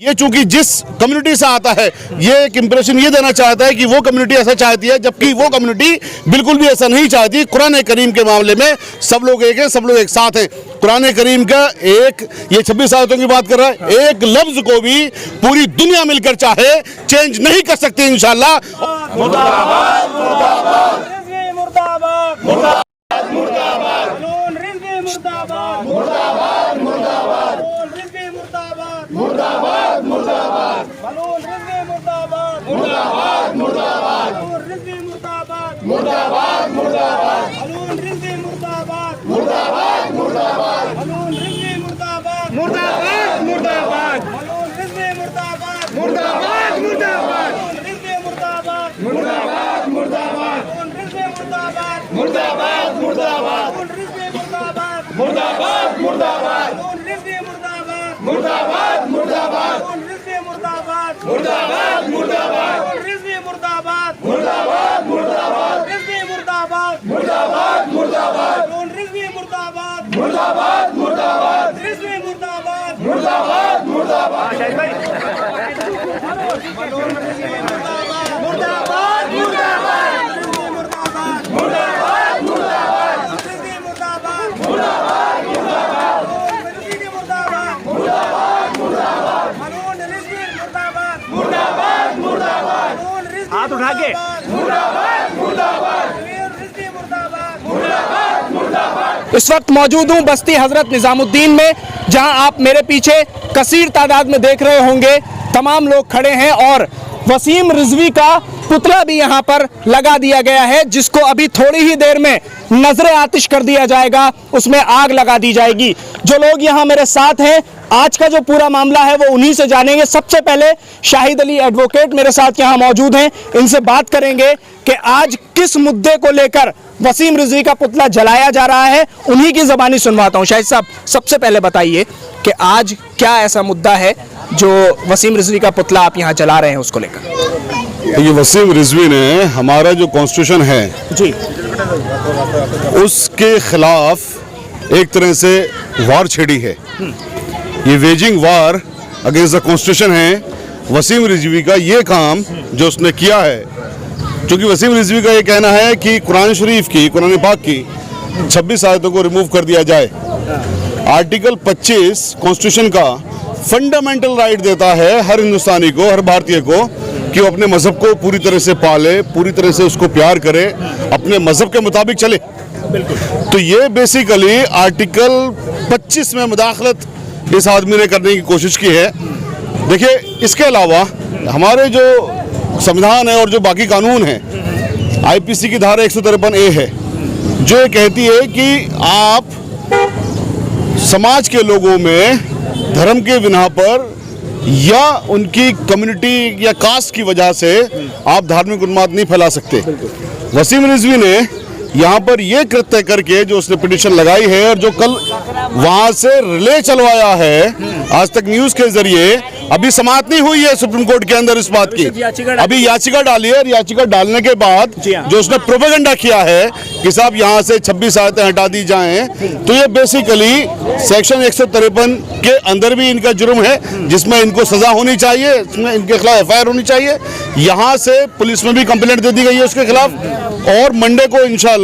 ये चूंकि जिस कम्युनिटी से आता है ये एक इंप्रेशन ये देना चाहता है कि वो कम्युनिटी ऐसा चाहती है, जबकि वो कम्युनिटी बिल्कुल भी ऐसा नहीं चाहती। कुरान करीम के मामले में सब लोग एक हैं, सब लोग एक साथ हैं। कुरान करीम का एक ये 26 आयतों की बात कर रहा है, एक लफ्ज को भी पूरी दुनिया मिलकर चाहे चेंज नहीं कर सकती इंशाअल्लाह। मुर्दाबाद मुर्दाबाद मुर्दाबाद मुर्दाबाद मुर्दाबाद मुर्दाबाद मुर्दाबाद मुर्दाबाद मुर्दाबाद मुर्दाबाद मलून रिज़्वी मुर्दाबाद मुर्दाबाद मुर्दाबाद रिज़्वी मुर्दाबाद मुर्दाबाद मुर्दाबाद मलून रिज़्वी मुर्दाबाद मुर्दाबाद मुर्दाबाद मलून रिज़्वी मुर्दाबाद मुर्दाबाद मुर्दाबाद मलून रिज़्वी मुर्दाबाद मुर्दाबाद मुर्दाबाद रिज़्वी मुर्दाबाद मुर्दाबाद मुर्दाबाद रिज़्वी मुर्दाबाद मुर्दाबाद मुर्दाबाद रिज़्वी मुर्दाबाद मुर्दाबाद मुर्दाबाद रिज़्वी मुर्दाबाद मुर्दाबाद मुर्दाबाद रिज़्वी मुर्दाबाद मुर्दाबाद मुर्दाबाद रिज़्वी मुर्दाबाद मुर्दाबाद मुर्दाबाद रिज़्वी मुर्दाबाद मुर्दाबाद मुर्दाबाद रिज़्वी मुर्दाबाद मुर्दाबाद मुर्दाबाद रिज़्वी मुर्दाबाद मुर्दाबाद मुर्दाबाद हाथ उठा के इस वक्त मौजूद हूँ बस्ती हजरत निजामुद्दीन में, जहां आप मेरे पीछे कसीर तादाद में देख रहे होंगे तमाम लोग खड़े हैं और वसीम रिजवी का पुतला भी यहां पर लगा दिया गया है, जिसको अभी थोड़ी ही देर में नजरे आतिश कर दिया जाएगा, उसमें आग लगा दी जाएगी। जो लोग यहां मेरे साथ हैं, आज का जो पूरा मामला है वो उन्हीं से जानेंगे। सबसे पहले शाहिद अली एडवोकेट मेरे साथ यहां मौजूद हैं, इनसे बात करेंगे कि आज किस मुद्दे को लेकर वसीम रिजवी का पुतला जलाया जा रहा है, उन्हीं की ज़बानी सुनवाता हूं। शाहिद साहब, सबसे पहले बताइए कि आज क्या ऐसा मुद्दा है जो वसीम रिजवी का पुतला आप यहाँ जला रहे हैं, उसको लेकर? ये वसीम रिजवी ने हमारा जो कॉन्स्टिट्यूशन है जी, उसके खिलाफ एक तरह से वार छेड़ी है। ये waging war against the constitution है। वसीम रिजवी का ये काम जो उसने किया है, क्योंकि वसीम रिजवी का ये कहना है कि कुरान शरीफ की, कुरान पाक की 26 आयतों को रिमूव कर दिया जाए। आर्टिकल 25 कॉन्स्टिट्यूशन का फंडामेंटल राइट देता है हर हिंदुस्तानी को, हर भारतीय को, कि वो अपने मजहब को पूरी तरह से पाले, पूरी तरह से उसको प्यार करे, अपने मजहब के मुताबिक चले। तो ये बेसिकली आर्टिकल 25 में मुदाखलत इस आदमी ने करने की कोशिश की है। देखिए, इसके अलावा हमारे जो संविधान है और जो बाकी कानून है, आईपीसी की धारा 153A है, जो ये कहती है कि आप समाज के लोगों में धर्म के बिना पर या उनकी कम्युनिटी या कास्ट की वजह से आप धार्मिक उन्माद नहीं फैला सकते। वसीम रिजवी ने यहाँ पर यह कृत्य करके जो उसने पिटीशन लगाई है और जो कल वहां से रिले चलवाया है आज तक न्यूज के जरिए, अभी समाप्त नहीं हुई है सुप्रीम कोर्ट के अंदर इस बात की, अभी याचिका डाली है। और याचिका डालने के बाद जो उसने प्रोपेगेंडा किया है कि साहब यहाँ से 26 आयतें हटा दी जाएं, तो ये बेसिकली सेक्शन 153 के अंदर भी इनका जुर्म है, जिसमें इनको सजा होनी चाहिए, इसमें इनके खिलाफ FIR होनी चाहिए। यहाँ से पुलिस में भी कंप्लेंट दे दी गई है उसके खिलाफ, और मंडे को इंशाअल्लाह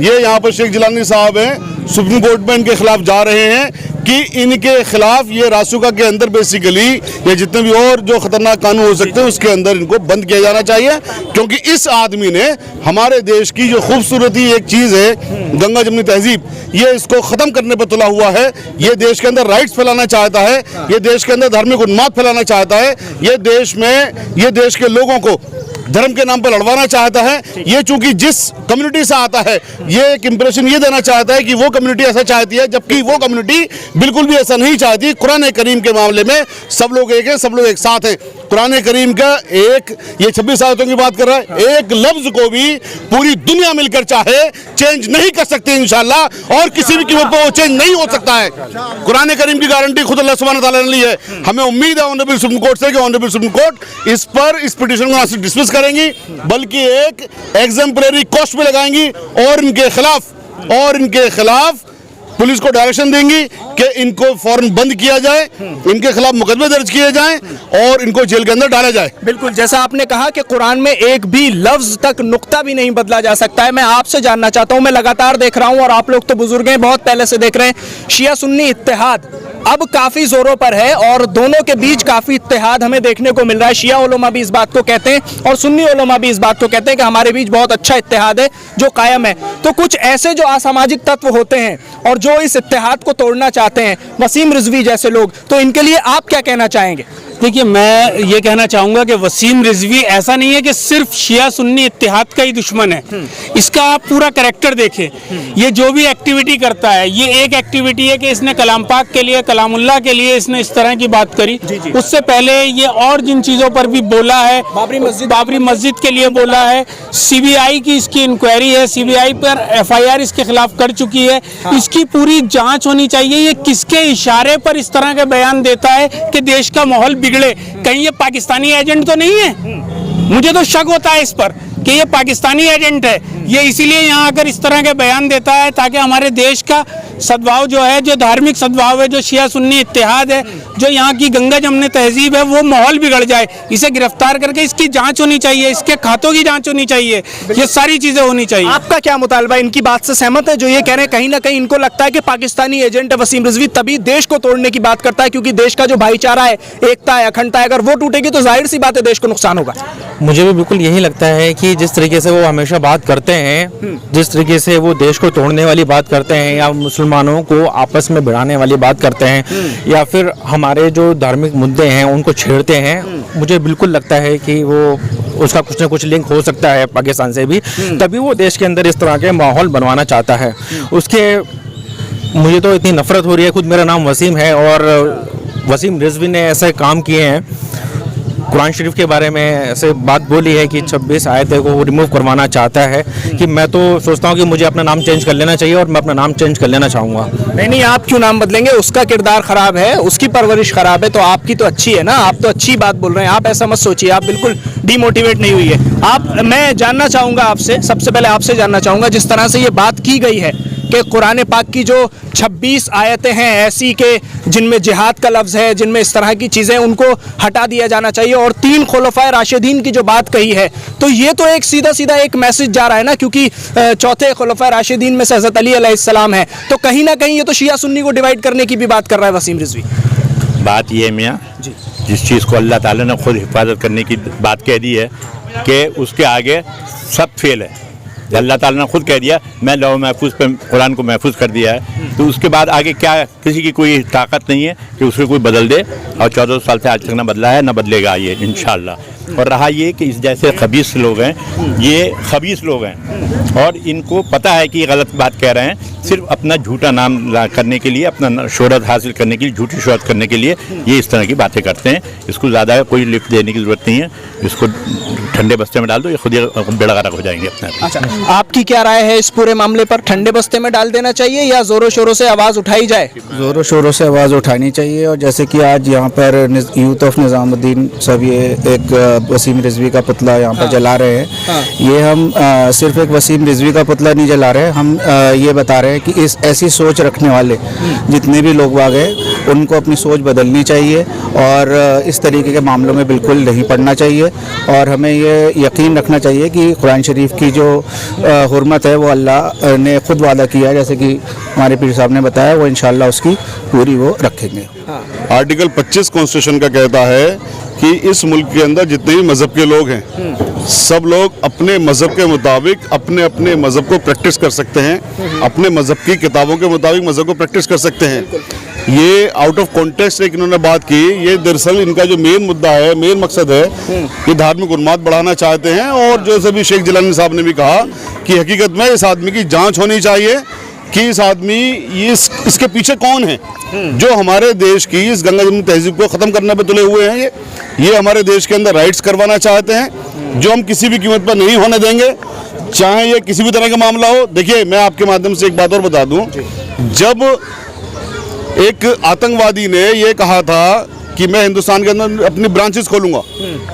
ये यहाँ पर शेख जिलानी साहब हैं, सुप्रीम कोर्ट में इनके खिलाफ जा रहे हैं कि इनके खिलाफ ये रासुका के अंदर बेसिकली ये जितने भी और जो खतरनाक कानून हो सकते हैं उसके अंदर इनको बंद किया जाना चाहिए। क्योंकि इस आदमी ने हमारे देश की जो खूबसूरती एक चीज़ है, गंगा जमनी तहजीब, ये इसको ख़त्म करने पर तुला हुआ है। ये देश के अंदर राइट्स फैलाना चाहता है, ये देश के अंदर धार्मिक उन्माद फैलाना चाहता है, ये देश में ये देश के लोगों को धर्म के नाम पर लड़वाना चाहता है। ये चूंकि जिस कम्युनिटी से आता है ये एक इंप्रेशन ये देना चाहता है कि वो कम्युनिटी ऐसा चाहती है, जबकि वो कम्युनिटी बिल्कुल भी ऐसा नहीं चाहती। कुरान करीम के मामले में सब लोग एक हैं, सब लोग एक साथ हैं। कुरान करीम का एक ये 26 आयतों की बात कर रहा है, एक लफ्ज को भी पूरी दुनिया मिलकर चाहे चेंज नहीं कर सकती इंशाअल्लाह, और किसी भी कीमत पर वो चेंज नहीं हो सकता है। कुरान करीम की गारंटी खुद अल्लाह सुब्हानहू व तआला ने ली है। हमें उम्मीद है ऑनरेबल सुप्रीम कोर्ट से कि ऑनरेबल सुप्रीम कोर्ट इस पर इस पिटीशन को ना सिर्फ डिसमिस करेंगी बल्कि एक एग्जाम्पलरी कॉस्ट भी लगाएंगी और इनके खिलाफ पुलिस को डायरेक्शन देंगी कि इनको फौरन बंद किया जाए, इनके खिलाफ मुकदमे दर्ज किए जाएं और इनको जेल के अंदर डाला जाए। बिल्कुल, जैसा आपने कहा कि कुरान में एक भी लफ्ज तक नुक्ता भी नहीं बदला जा सकता है। मैं आपसे जानना चाहता हूं, मैं लगातार देख रहा हूं और आप लोग तो बुजुर्ग हैं, बहुत पहले से देख रहे हैं, शिया सुन्नी इत्तेहाद अब काफी जोरों पर है और दोनों के बीच काफी इत्तेहाद हमें देखने को मिल रहा है। शिया उलमा भी इस बात को कहते हैं और सुन्नी उलमा भी इस बात को कहते हैं कि हमारे बीच बहुत अच्छा इत्तेहाद है जो कायम है। तो कुछ ऐसे जो असामाजिक तत्व होते हैं और जो इस इत्तेहाद को तोड़ना चाहते हैं, वसीम रिजवी जैसे लोग, तो इनके लिए आप क्या कहना चाहेंगे? देखिए, मैं ये कहना चाहूँगा कि वसीम रिजवी ऐसा नहीं है कि सिर्फ शिया सुन्नी इत्तेहाद का ही दुश्मन है। इसका आप पूरा करैक्टर देखें, ये जो भी एक्टिविटी करता है, ये एक एक्टिविटी है कि इसने कलाम पाक के लिए, कलामुल्लाह के लिए इसने इस तरह की बात करी। उससे पहले ये और जिन चीज़ों पर भी बोला है, बाबरी मस्जिद के लिए बोला है, CBI की इसकी इंक्वायरी है, CBI पर FIR इसके खिलाफ कर चुकी है। इसकी पूरी जाँच होनी चाहिए, ये किसके इशारे पर इस तरह के बयान देता है कि देश का माहौल बिगड़े। कहीं ये पाकिस्तानी एजेंट तो नहीं है? मुझे तो शक होता है इस पर कि ये पाकिस्तानी एजेंट है। ये इसीलिए यहाँ आकर इस तरह के बयान देता है ताकि हमारे देश का सद्भाव जो है, जो धार्मिक सद्भाव है, जो शिया सुन्नी इत्तेहाद है, जो यहाँ की गंगा जमने तहजीब है, वो माहौल बिगड़ जाए। इसे गिरफ्तार करके इसकी जांच होनी चाहिए, इसके खातों की जांच होनी चाहिए, ये सारी चीजें होनी चाहिए। आपका क्या मुतालबा, इनकी बात से सहमत है जो ये कह रहे हैं कहीं ना कहीं इनको लगता है कि पाकिस्तानी एजेंट है वसीम रिजवी, तभी देश को तोड़ने की बात करता है, क्योंकि देश का जो भाईचारा है, एकता है, अखंडता है, अगर वो टूटेगी तो जाहिर सी बात है देश को नुकसान होगा। मुझे भी बिल्कुल यही लगता है कि जिस तरीके से वो हमेशा बात करते हैं, जिस तरीके से वो देश को तोड़ने वाली बात करते हैं या मुसलमानों को आपस में भिड़ाने वाली बात करते हैं या फिर हमारे जो धार्मिक मुद्दे हैं उनको छेड़ते हैं, मुझे बिल्कुल लगता है कि वो उसका कुछ ना कुछ लिंक हो सकता है पाकिस्तान से भी, तभी वो देश के अंदर इस तरह के माहौल बनवाना चाहता है। उसके मुझे तो इतनी नफरत हो रही है, खुद मेरा नाम वसीम है और वसीम रिजवी ने ऐसे काम किए हैं, कुरान शरीफ के बारे में ऐसे बात बोली है कि 26 आयतें को रिमूव करवाना चाहता है कि मैं तो सोचता हूँ कि मुझे अपना नाम चेंज कर लेना चाहिए और मैं अपना नाम चेंज कर लेना चाहूँगा। नहीं, आप क्यों नाम बदलेंगे? उसका किरदार खराब है, उसकी परवरिश खराब है, तो आपकी तो अच्छी है ना, आप तो अच्छी बात बोल रहे हैं। आप ऐसा मत सोचिए, आप बिल्कुल डीमोटिवेट नहीं हुई है। मैं जानना चाहूँगा आपसे, सबसे पहले आपसे जानना चाहूँगा, जिस तरह से ये बात की गई है कि कुरान पाक की जो 26 आयतें हैं ऐसी के जिनमें जिहाद का लफ्ज़ है, जिनमें इस तरह की चीज़ें, उनको हटा दिया जाना चाहिए, और 3 खुलफाए राशिदीन की जो बात कही है, तो ये तो एक सीधा सीधा एक मैसेज जा रहा है ना, क्योंकि चौथे खुलफाए राशिदीन में से हज़रत अली अलैहिस्सलाम है, तो कहीं ना कहीं ये तो शिया सुन्नी को डिवाइड करने की भी बात कर रहा है वसीम रिजवी। बात ये मियाँ, जिस चीज़ को अल्लाह ताला ने खुद हिफाजत करने की बात कह दी है कि उसके आगे सब फेल है। अल्लाह ताला ने खुद कह दिया, मैं लौह महफूज पे कुरान को महफूज कर दिया है, तो उसके बाद आगे क्या, किसी की कोई ताकत नहीं है कि उसको कोई बदल दे, और 14 साल से आज तक ना बदला है, ना बदलेगा ये इंशाअल्लाह। और रहा ये कि इस जैसे खबीस लोग हैं, ये खबीस लोग हैं और इनको पता है कि ये गलत बात कह रहे हैं, सिर्फ अपना झूठा नाम करने के लिए, अपना शोहरत हासिल करने के लिए, झूठी शोहरत करने के लिए ये इस तरह की बातें करते हैं। इसको ज़्यादा कोई लिफ्ट देने की ज़रूरत नहीं है, इसको ठंडे बस्ते में डाल दो, ये खुद ही बेड़ा गर्क हो जाएंगे अपने। अच्छा, आपकी क्या राय है इस पूरे मामले पर? ठंडे बस्ते में डाल देना चाहिए या जोरों शोरों से आवाज़ उठाई जाए? ज़ोरों शोरों से आवाज़ उठानी चाहिए, और जैसे कि आज यहाँ पर यूथ ऑफ निज़ामुद्दीन सब ये एक वसीम रिजवी का पुतला यहाँ पर जला रहे हैं। ये हम सिर्फ एक वसीम रिजवी का पुतला नहीं जला रहे, हम ये बता रहे हैं कि इस ऐसी सोच रखने वाले जितने भी लोग बाग हैं उनको अपनी सोच बदलनी चाहिए और इस तरीके के मामलों में बिल्कुल नहीं पड़ना चाहिए। और हमें ये यकीन रखना चाहिए कि कुरान शरीफ की जो हुर्मत है वो अल्लाह ने खुद वादा किया है, जैसे कि हमारे पीर साहब ने बताया, वो इंशाअल्लाह उसकी पूरी वो रखेंगे। आर्टिकल 25 कॉन्स्टिट्यूशन का कहता है कि इस मुल्क के अंदर जितने भी मज़हब के लोग हैं, सब लोग अपने मज़हब के मुताबिक अपने अपने मज़हब को प्रैक्टिस कर सकते हैं, अपने मज़हब की किताबों के मुताबिक मज़हब को प्रैक्टिस कर सकते हैं। ये आउट ऑफ कॉन्टेक्स्ट एक इन्होंने बात की, ये दरअसल इनका जो मेन मुद्दा है, मेन मकसद है, ये धार्मिक उन्माद बढ़ाना चाहते हैं। और जो सभी शेख जिलानी साहब ने भी कहा कि हकीकत में इस आदमी की जाँच होनी चाहिए कि इस आदमी इसके पीछे कौन है, जो हमारे देश की इस गंगा जमुनी तहजीब को ख़त्म करने पे तुले हुए हैं। ये हमारे देश के अंदर राइट्स करवाना चाहते हैं, जो हम किसी भी कीमत पर नहीं होने देंगे, चाहे ये किसी भी तरह का मामला हो। देखिए, मैं आपके माध्यम से एक बात और बता दूं, जब एक आतंकवादी ने ये कहा था कि मैं हिंदुस्तान के अंदर अपनी ब्रांचेस खोलूंगा,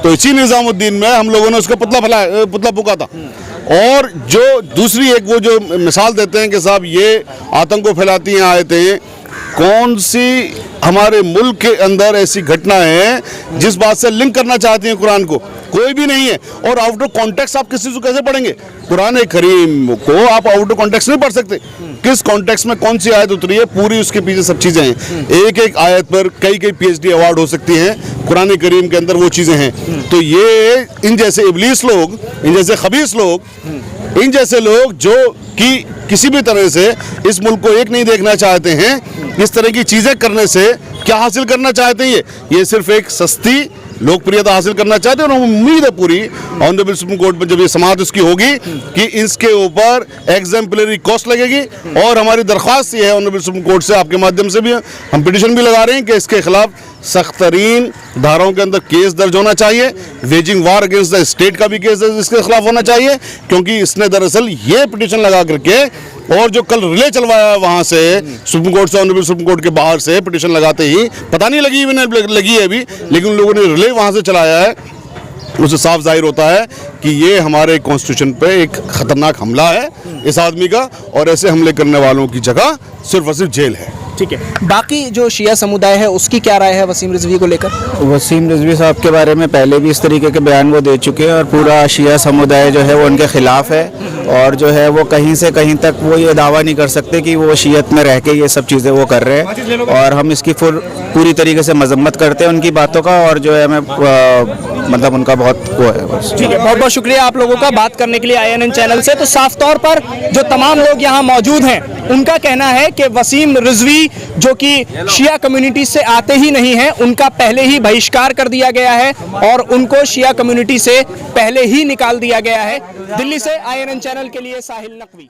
तो इसी निज़ामुद्दीन में हम लोगों ने उसका पुतला फूका था। और जो दूसरी एक वो जो मिसाल देते हैं कि साहब ये आतंक को फैलाती हैं आयतें, कौन सी हमारे मुल्क के अंदर ऐसी घटना है जिस बात से लिंक करना चाहते हैं कुरान को? कोई भी नहीं है। और आउट ऑफ कॉन्टेक्स्ट आप किसी को कैसे पढ़ेंगे? कुरान करीम को आप आउट ऑफ कॉन्टेक्स्ट नहीं पढ़ सकते। किस कॉन्टेक्स्ट में कौन सी आयत उतरी है, पूरी उसके पीछे सब चीजें हैं। एक एक आयत पर कई कई PhD अवार्ड हो सकती हैं। कुरान करीम के अंदर वो चीजें हैं। तो ये इन जैसे इबलीस लोग, इन जैसे खबीस लोग, इन जैसे लोग जो कि किसी भी तरह से इस मुल्क को एक नहीं देखना चाहते हैं, इस तरह की चीजें करने से क्या हासिल करना चाहते हैं? ये सिर्फ एक सस्ती लोकप्रियता हासिल करना चाहते हैं। और उम्मीद है पूरी ऑनरेबल सुप्रीम कोर्ट में जब ये समाअत इसकी होगी कि इसके ऊपर एग्जाम्पलरी कॉस्ट लगेगी। और हमारी दरख्वास्त ये है ऑनरेबल सुप्रीम कोर्ट से, आपके माध्यम से भी हम पिटीशन भी लगा रहे हैं कि इसके खिलाफ सख्त तरीन धाराओं के अंदर केस दर्ज होना चाहिए। Waging war against the state का भी केस दर्ज इसके खिलाफ होना चाहिए, क्योंकि इसने दरअसल ये पिटीशन लगा करके और जो कल रिले चलवाया वहां से सुप्रीम कोर्ट से, ऑनरेबल सुप्रीम कोर्ट के बाहर से पिटीशन लगाते ही, पता नहीं लगी है अभी, लेकिन लोगों ने रिले वहां से चलाया है, उससे साफ जाहिर होता है कि ये हमारे कॉन्स्टिट्यूशन पे एक खतरनाक हमला है इस आदमी का। और ऐसे हमले करने वालों की जगह सिर्फ और सिर्फ जेल है। ठीक है, बाकी जो शिया समुदाय है उसकी क्या राय है वसीम रिजवी को लेकर? वसीम रिजवी साहब के बारे में पहले भी इस तरीके के बयान वो दे चुके हैं और पूरा शिया समुदाय जो है वो उनके खिलाफ है। और जो है वो कहीं से कहीं तक वो ये दावा नहीं कर सकते कि वो शियत में रह के ये सब चीज़ें वो कर रहे हैं। और हम इसकी पूरी तरीके से मजम्मत करते हैं उनकी बातों का। और जो है हमें मतलब उनका बहुत वो है बस। ठीक है, बहुत बहुत शुक्रिया आप लोगों का बात करने के लिए INN चैनल से। तो साफ तौर पर जो तमाम लोग यहाँ मौजूद हैं उनका कहना है कि वसीम रिजवी जो कि शिया कम्युनिटी से आते ही नहीं हैं, उनका पहले ही बहिष्कार कर दिया गया है और उनको शिया कम्युनिटी से पहले ही निकाल दिया गया है। दिल्ली से INN चैनल के लिए साहिल नकवी।